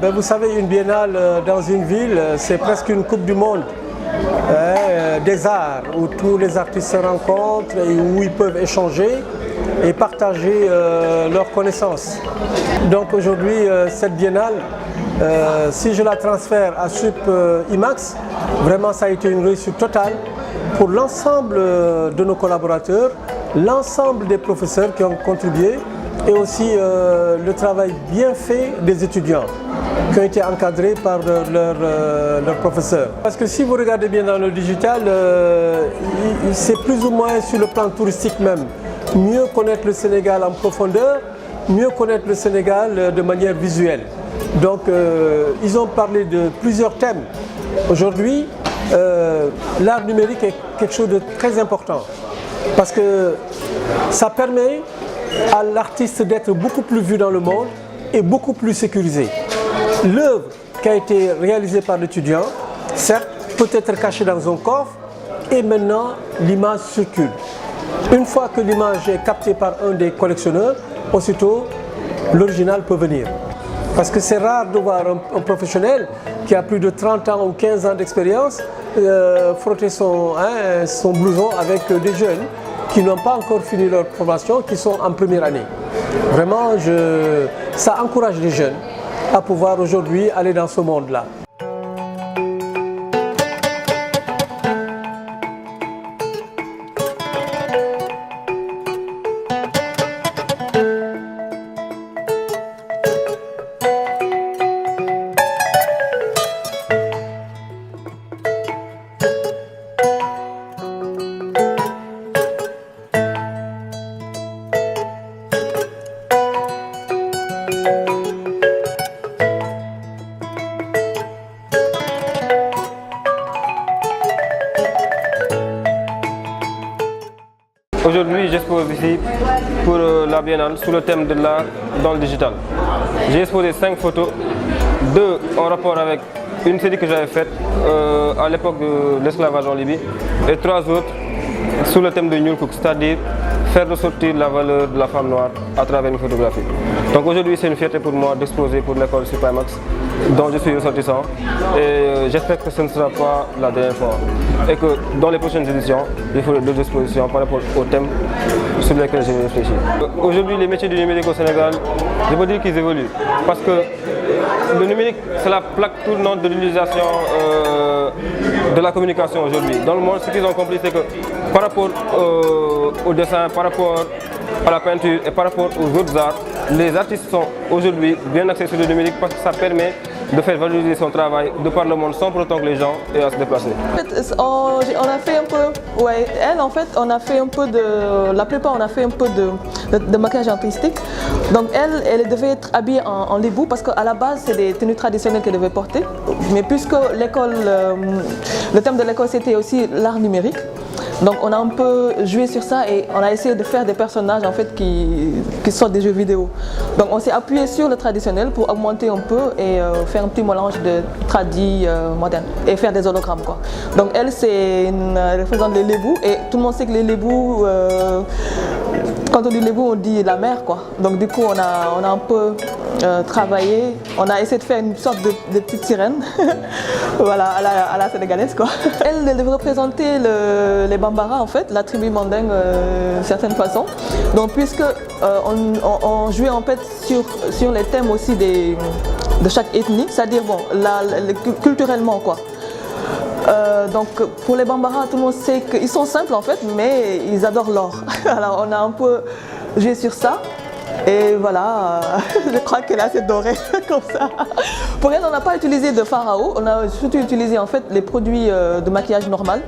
Ben, vous savez, une biennale dans une ville, c'est presque une coupe du monde des arts, où tous les artistes se rencontrent et où ils peuvent échanger et partager leurs connaissances. Donc aujourd'hui, cette biennale, si je la transfère à Sup IMAX, vraiment ça a été une réussite totale pour l'ensemble de nos collaborateurs, l'ensemble des professeurs qui ont contribué et aussi le travail bien fait des étudiants qui ont été encadrés par leurs professeurs. Parce que si vous regardez bien dans le digital, c'est plus ou moins sur le plan touristique même. Mieux connaître le Sénégal en profondeur, mieux connaître le Sénégal de manière visuelle. Donc ils ont parlé de plusieurs thèmes. Aujourd'hui, l'art numérique est quelque chose de très important parce que ça permet à l'artiste d'être beaucoup plus vu dans le monde et beaucoup plus sécurisé. L'œuvre qui a été réalisée par l'étudiant, certes, peut être cachée dans un coffre et maintenant l'image circule. Une fois que l'image est captée par un des collectionneurs, aussitôt l'original peut venir. Parce que c'est rare de voir un professionnel qui a plus de 30 ans ou 15 ans d'expérience frotter son blouson avec des jeunes qui n'ont pas encore fini leur formation, qui sont en première année. Vraiment, ça encourage les jeunes à pouvoir aujourd'hui aller dans ce monde-là. Aujourd'hui, j'expose ici pour la biennale sous le thème de l'art dans le digital. J'ai exposé 5 photos, 2 en rapport avec une série que j'avais faite à l'époque de l'esclavage en Libye et 3 autres sous le thème de New Cook, c'est-à-dire faire ressortir la valeur de la femme noire à travers une photographie. Donc aujourd'hui, c'est une fierté pour moi d'exposer pour l'école Sup IMAX dont je suis ressortissant et j'espère que ce ne sera pas la dernière fois et que dans les prochaines éditions, il faut d'autres expositions par rapport aux thèmes sur lesquels j'ai réfléchi. Aujourd'hui, les métiers du numérique au Sénégal, je peux dire qu'ils évoluent parce que le numérique, c'est la plaque tournante de l'utilisation de la communication aujourd'hui. Dans le monde, ce qu'ils ont compris, c'est que par rapport au dessin, par rapport à la peinture et par rapport aux autres arts, les artistes sont aujourd'hui bien axés sur le numérique parce que ça permet de faire valoriser son travail de par le monde sans pour autant que les gens aient à se déplacer. En fait, on a fait un peu, ouais, elle en fait, on a fait un peu de, la plupart on a fait un peu de maquillage artistique. Donc elle devait être habillée en lébou parce qu'à la base c'est des tenues traditionnelles qu'elle devait porter. Mais puisque l'école, le thème de l'école c'était aussi l'art numérique. Donc on a un peu joué sur ça et on a essayé de faire des personnages en fait qui sortent des jeux vidéo. Donc on s'est appuyé sur le traditionnel pour augmenter un peu et faire un petit mélange de tradi moderne et faire des hologrammes quoi. Donc elle représente les lébous et tout le monde sait que les lébous, quand on dit lébou on dit la mer quoi. Donc du coup on a un peu travaillé, on a essayé de faire une sorte de petite sirène voilà, à la sénégalaise quoi. Elle devait représenter les Bambara en fait, la tribu mandingue d'une certaine façon. Donc puisque on jouait en fait sur les thèmes aussi de chaque ethnie, c'est-à-dire bon, culturellement quoi. Donc pour les Bambara, tout le monde sait qu'ils sont simples en fait, mais ils adorent l'or. Alors on a un peu joué sur ça. Et voilà, je crois qu'elle est assez dorée comme ça. Pour elle, on n'a pas utilisé de fard à eau, on a surtout utilisé en fait les produits de maquillage normal.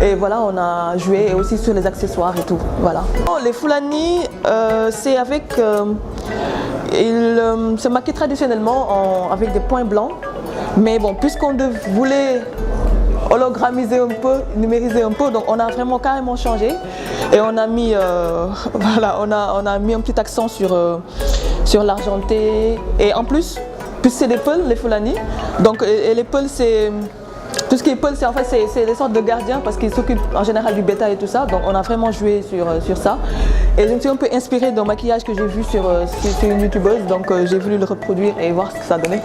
Et voilà, on a joué aussi sur les accessoires et tout. Voilà. Les Fulani, c'est avec, ils se maquillent traditionnellement avec des points blancs. Mais bon, puisqu'on voulait hologrammiser un peu, numériser un peu, donc on a vraiment carrément changé et on a mis, voilà, on a mis un petit accent sur l'argenté et en plus, puisque c'est des peuls, les Fulani, donc et les peuls c'est tout ce qui est Paul, c'est en fait c'est des sortes de gardiens parce qu'ils s'occupent en général du bétail et tout ça. Donc on a vraiment joué sur ça. Et je me suis un peu inspirée d'un maquillage que j'ai vu sur une youtubeuse. Donc j'ai voulu le reproduire et voir ce que ça donnait.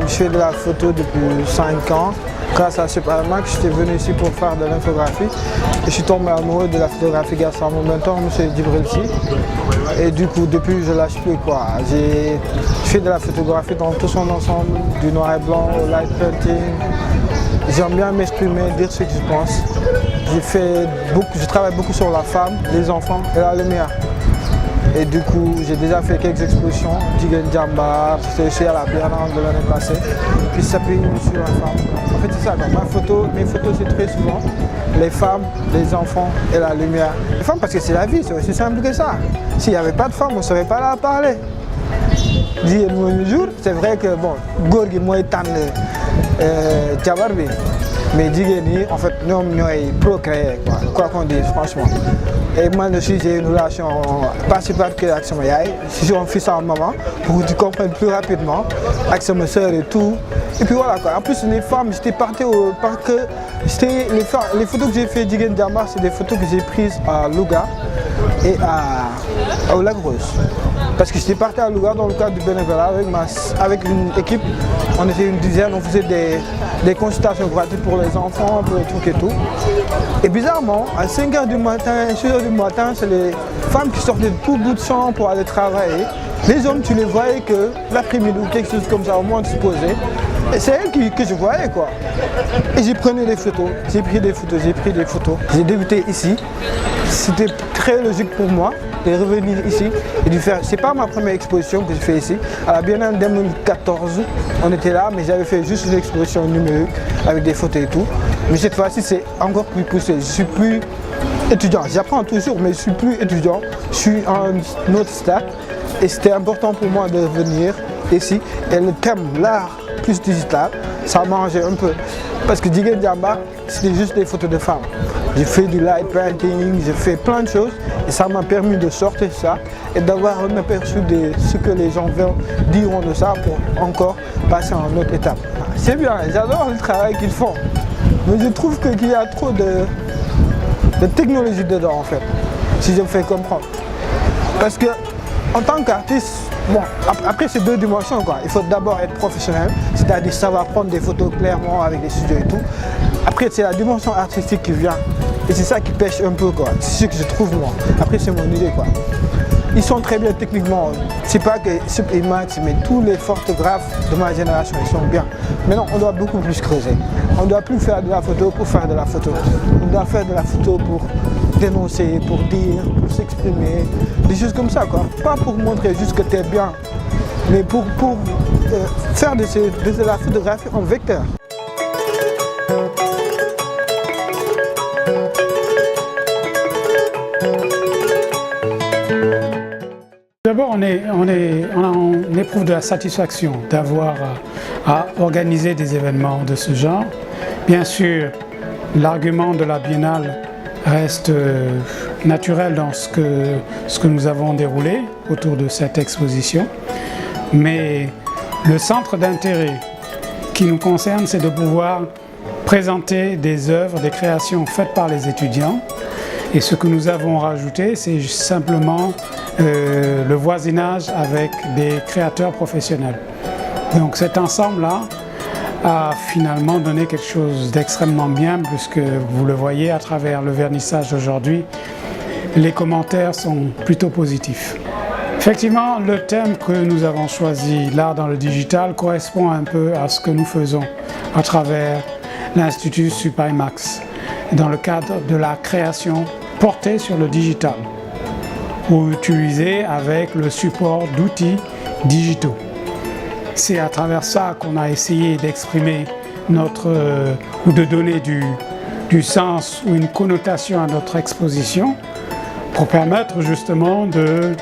Je fais de la photo depuis 5 ans. Grâce à Supermax, j'étais venu ici pour faire de l'infographie. Et je suis tombé amoureux de la photographie grâce à mon mentor, M. Djibrilsi. Et du coup, depuis, je ne lâche plus, quoi. Je fais de la photographie dans tout son ensemble, du noir et blanc au light painting. J'aime bien m'exprimer, dire ce que je pense. Je travaille beaucoup sur la femme, les enfants et la lumière. Et du coup, j'ai déjà fait quelques expositions, Jigen Jamba, c'était aussi à la Biennale de l'année passée. Puis ça s'appuie sur la femme. En fait, c'est ça, mes photos, c'est très souvent les femmes, les enfants et la lumière. Les femmes, parce que c'est la vie, c'est aussi simple que ça. S'il n'y avait pas de femmes, on ne serait pas là à parler. C'est vrai que, bon, Gorgi, moi, est Tchabarbi. Mais Digeni, en fait, nous sommes procréés, quoi qu'on dise, franchement. Et moi aussi, j'ai une relation pas super que avec ma yaï. Je suis un fils à maman, pour que tu comprennes plus rapidement, avec ma soeur et tout. Et puis voilà, quoi. En plus, les femmes, j'étais parti au parc. Les photos que j'ai fait d'Igen Djambar, c'est des photos que j'ai prises à Louga et au Lac Rose. Parce que j'étais parti à Louga dans le cadre du bénévolat avec une équipe. On était une dizaine, on faisait des consultations gratuites pour les enfants, pour les trucs et tout. Et bizarrement, à 5h du matin, 6h du matin, c'est les femmes qui sortaient de tout bout de champ pour aller travailler. Les hommes, tu les voyais que l'après-midi ou quelque chose comme ça, au moins de se poser. Et c'est elles que je voyais, quoi. Et j'ai pris des photos, j'ai pris des photos. J'ai débuté ici. C'était très logique pour moi de revenir ici et de faire. C'est pas ma première exposition que je fais ici. À la Biennale 2014, on était là, mais j'avais fait juste une exposition numérique avec des photos et tout. Mais cette fois-ci, c'est encore plus poussé. Je suis plus étudiant. J'apprends toujours, mais je suis plus étudiant. Je suis à un autre stade. Et c'était important pour moi de revenir ici. Et le thème, l'art plus digital, ça m'arrangeait un peu. Parce que Jigen Djamba, c'était juste des photos de femmes. J'ai fait du light painting, j'ai fait plein de choses et ça m'a permis de sortir ça et d'avoir un aperçu de ce que les gens diront de ça pour encore passer à une autre étape. C'est bien, j'adore le travail qu'ils font, mais je trouve qu'il y a trop de technologie dedans en fait, si je me fais comprendre. Parce que en tant qu'artiste, bon, après c'est deux dimensions quoi. Il faut d'abord être professionnel, c'est-à-dire savoir prendre des photos clairement avec des studios et tout. Après c'est la dimension artistique qui vient. Et c'est ça qui pêche un peu quoi. C'est ce que je trouve moi. Après c'est mon idée quoi. Ils sont très bien techniquement. C'est pas que Supermax, mais tous les photographes de ma génération ils sont bien. Maintenant on doit beaucoup plus creuser. On ne doit plus faire de la photo pour faire de la photo. On doit faire de la photo pour dénoncer, pour dire, pour s'exprimer, des choses comme ça quoi. Pas pour montrer juste que tu es bien, mais pour faire de la photographie en vecteur. D'abord, on éprouve de la satisfaction d'avoir à organiser des événements de ce genre. Bien sûr, l'argument de la Biennale reste naturel dans ce que nous avons déroulé autour de cette exposition. Mais le centre d'intérêt qui nous concerne, c'est de pouvoir présenter des œuvres, des créations faites par les étudiants. Et ce que nous avons rajouté, c'est simplement le voisinage avec des créateurs professionnels. Donc cet ensemble-là a finalement donné quelque chose d'extrêmement bien, puisque vous le voyez à travers le vernissage aujourd'hui, les commentaires sont plutôt positifs. Effectivement, le thème que nous avons choisi là dans le digital correspond un peu à ce que nous faisons à travers l'Institut Supermax, dans le cadre de la création portée sur le digital, ou utilisée avec le support d'outils digitaux. C'est à travers ça qu'on a essayé d'exprimer ou de donner du sens ou une connotation à notre exposition pour permettre justement de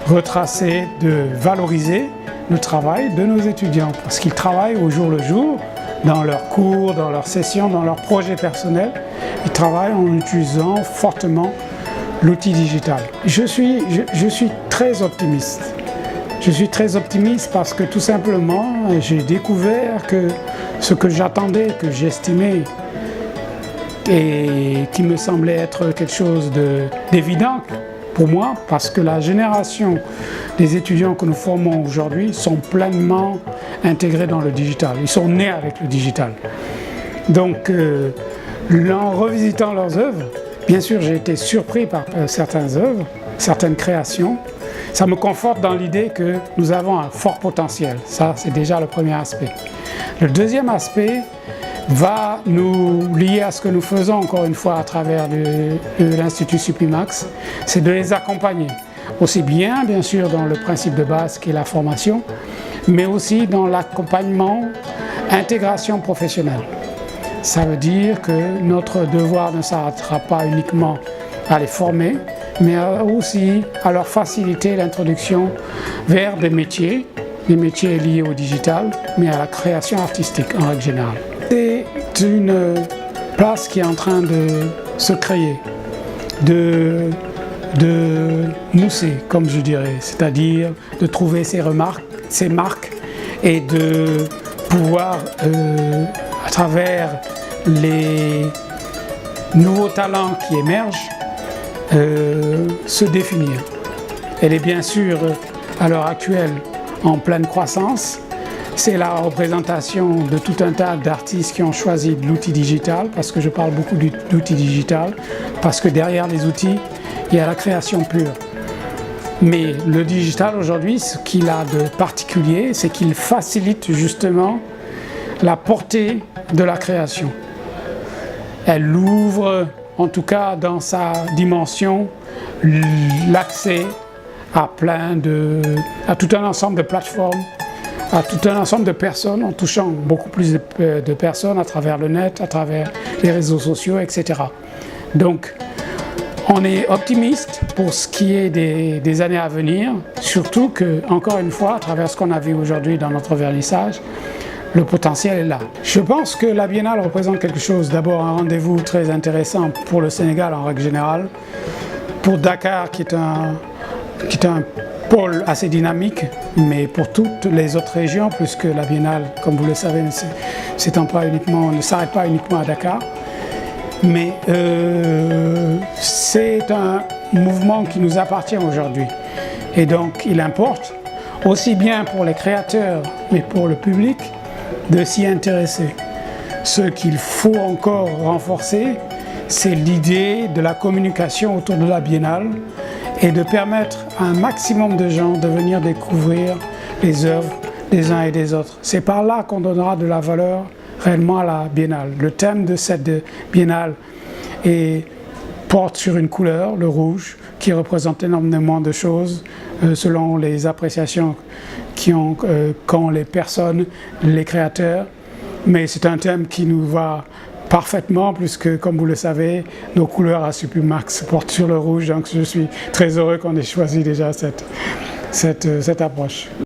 retracer, de valoriser le travail de nos étudiants parce qu'ils travaillent au jour le jour dans leurs cours, dans leurs sessions, dans leurs projets personnels. Ils travaillent en utilisant fortement l'outil digital. Je suis très optimiste. Je suis très optimiste parce que tout simplement, j'ai découvert que ce que j'attendais, que j'estimais et qui me semblait être quelque chose d'évident pour moi, parce que la génération des étudiants que nous formons aujourd'hui sont pleinement intégrés dans le digital. Ils sont nés avec le digital. Donc, en revisitant leurs œuvres, bien sûr, j'ai été surpris par certaines œuvres, certaines créations. Ça me conforte dans l'idée que nous avons un fort potentiel. Ça, c'est déjà le premier aspect. Le deuxième aspect va nous lier à ce que nous faisons encore une fois à travers l'Institut Supimax, c'est de les accompagner. Aussi bien sûr dans le principe de base qui est la formation, mais aussi dans l'accompagnement, intégration professionnelle. Ça veut dire que notre devoir ne s'arrêtera pas uniquement à les former, mais aussi à leur faciliter l'introduction vers des métiers liés au digital, mais à la création artistique en règle générale. C'est une place qui est en train de se créer, de mousser, comme je dirais, c'est-à-dire de trouver ses marques et de pouvoir, à travers les nouveaux talents qui émergent, se définir. Elle est bien sûr à l'heure actuelle en pleine croissance. C'est la représentation de tout un tas d'artistes qui ont choisi l'outil digital, parce que je parle beaucoup d'outils digital, parce que derrière les outils, il y a la création pure. Mais le digital aujourd'hui, ce qu'il a de particulier, c'est qu'il facilite justement la portée de la création. Elle ouvre, en tout cas dans sa dimension, l'accès à tout un ensemble de plateformes, à tout un ensemble de personnes, en touchant beaucoup plus de personnes à travers le net, à travers les réseaux sociaux, etc. Donc, on est optimiste pour ce qui est des années à venir, surtout que, encore une fois, à travers ce qu'on a vu aujourd'hui dans notre vernissage, le potentiel est là. Je pense que la Biennale représente quelque chose, d'abord un rendez-vous très intéressant pour le Sénégal en règle générale, pour Dakar qui est un pôle assez dynamique, mais pour toutes les autres régions, puisque la Biennale, comme vous le savez, ne s'arrête pas uniquement à Dakar. Mais c'est un mouvement qui nous appartient aujourd'hui. Et donc il importe, aussi bien pour les créateurs, mais pour le public, de s'y intéresser. Ce qu'il faut encore renforcer, c'est l'idée de la communication autour de la Biennale et de permettre à un maximum de gens de venir découvrir les œuvres des uns et des autres. C'est par là qu'on donnera de la valeur réellement à la Biennale. Le thème de cette Biennale porte sur une couleur, le rouge, qui représente énormément de choses selon les appréciations qu'ont les personnes, les créateurs. Mais c'est un thème qui nous va parfaitement, puisque, comme vous le savez, nos couleurs à Supimax portent sur le rouge. Donc je suis très heureux qu'on ait choisi déjà cette approche.